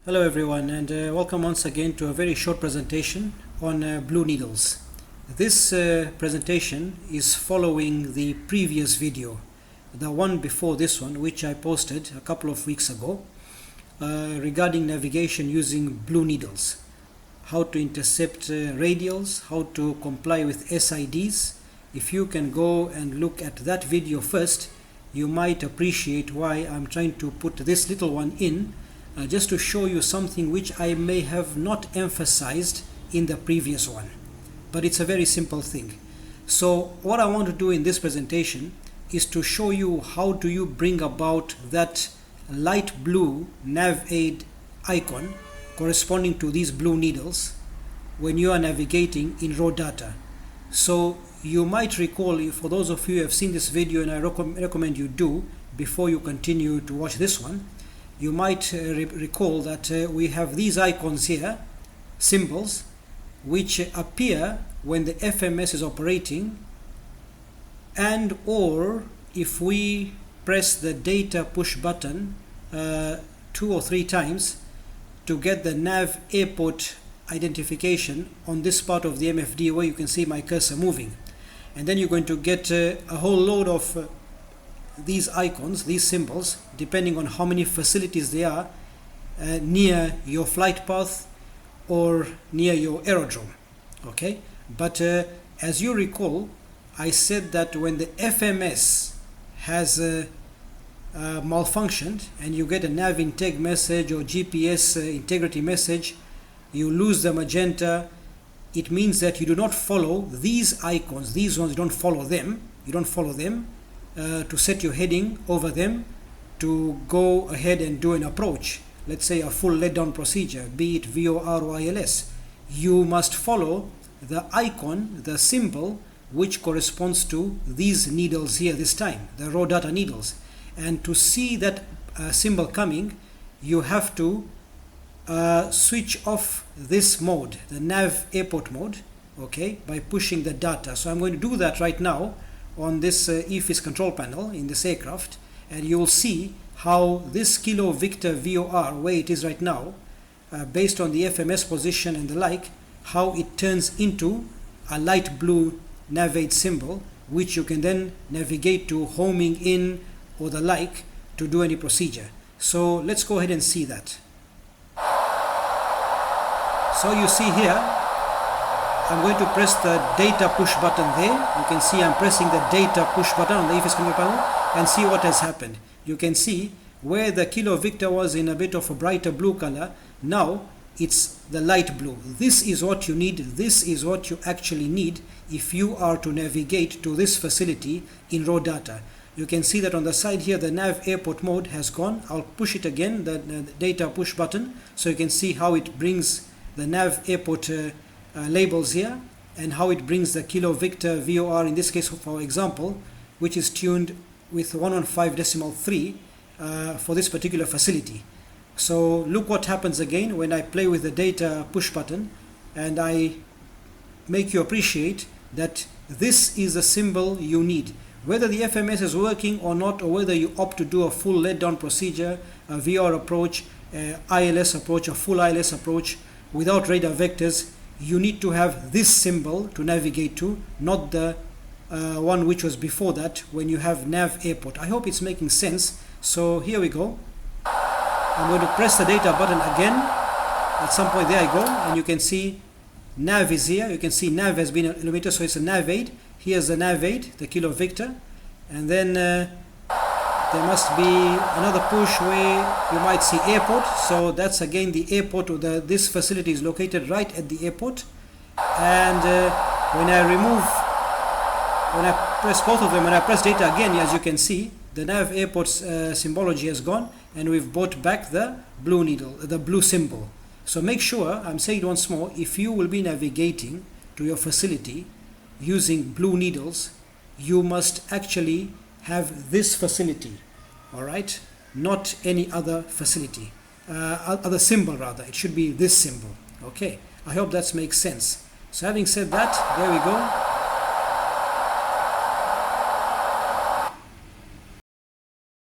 Hello everyone, and welcome once again to a very short presentation on blue needles. This presentation is following the previous video, the one before this one, which I posted a couple of weeks ago regarding navigation using blue needles, how to intercept radials, how to comply with SIDs. If you can go and look at that video first, you might appreciate why I'm trying to put this little one in, just to show you something which I may have not emphasized in the previous one, but it's a very simple thing. So what I want to do in this presentation is to show you how do you bring about that light blue NavAid icon corresponding to these blue needles when you are navigating in raw data. So you might recall, for those of you who have seen this video, and I recommend you do before you continue to watch this one, you might recall that we have these icons here, symbols, which appear when the FMS is operating, and or if we press the data push button 2 or 3 times to get the nav airport identification on this part of the MFD where you can see my cursor moving. And then you're going to get a whole load of these icons, these symbols, depending on how many facilities they are near your flight path or near your aerodrome. Okay, but as you recall, I said that when the FMS has malfunctioned and you get a nav integ message or GPS integrity message, you lose the magenta. It means that you do not follow these icons. These ones, you don't follow them. You don't follow them to set your heading over them to go ahead and do an approach. Let's say a full let-down procedure, be it VOR or ILS. You must follow the icon, the symbol, which corresponds to these needles here this time, the raw data needles. And to see that symbol coming, you have to switch off this mode, the nav airport mode, okay, by pushing the data. So I'm going to do that right now on this EFIS control panel in this aircraft, and you will see how this Kilo Victor VOR, where it is right now, based on the FMS position and the like, how it turns into a light blue NavAid symbol, which you can then navigate to homing in or the like to do any procedure. So let's go ahead and see that. So you see here, I'm going to press the data push button there. You can see I'm pressing the data push button on the EFIS control panel and see what has happened. You can see where the Kilo Victor was in a bit of a brighter blue color. Now it's the light blue. This is what you need. This is what you actually need if you are to navigate to this facility in raw data. You can see that on the side here, the nav airport mode has gone. I'll push it again, the data push button, so you can see how it brings the nav airport labels here, and how it brings the Kilo Victor VOR, in this case for example, which is tuned with 115.3 for this particular facility. So look what happens again when I play with the data push button, and I make you appreciate that this is a symbol you need. Whether the FMS is working or not, or whether you opt to do a full let-down procedure, a VR approach, ILS approach, a full ILS approach without radar vectors, you need to have this symbol to navigate to, not the one which was before that when you have nav airport. I hope it's making sense. So here we go. I'm going to press the data button again. At some point there I go, and you can see nav is here. You can see nav has been illuminated, so it's a NavAid. Here's the NavAid, the Kilo Victor, and then there must be another push where you might see airport. So that's again the airport, or this facility is located right at the airport. And when I press both of them, when I press data again, as you can see, the nav airport's symbology has gone, and we've brought back the blue needle, the blue symbol. So make sure, I'm saying it once more, if you will be navigating to your facility using blue needles, you must actually have this facility, all right, not any other facility, other symbol rather. It should be this symbol. Okay, I hope that makes sense. So having said that, there we go.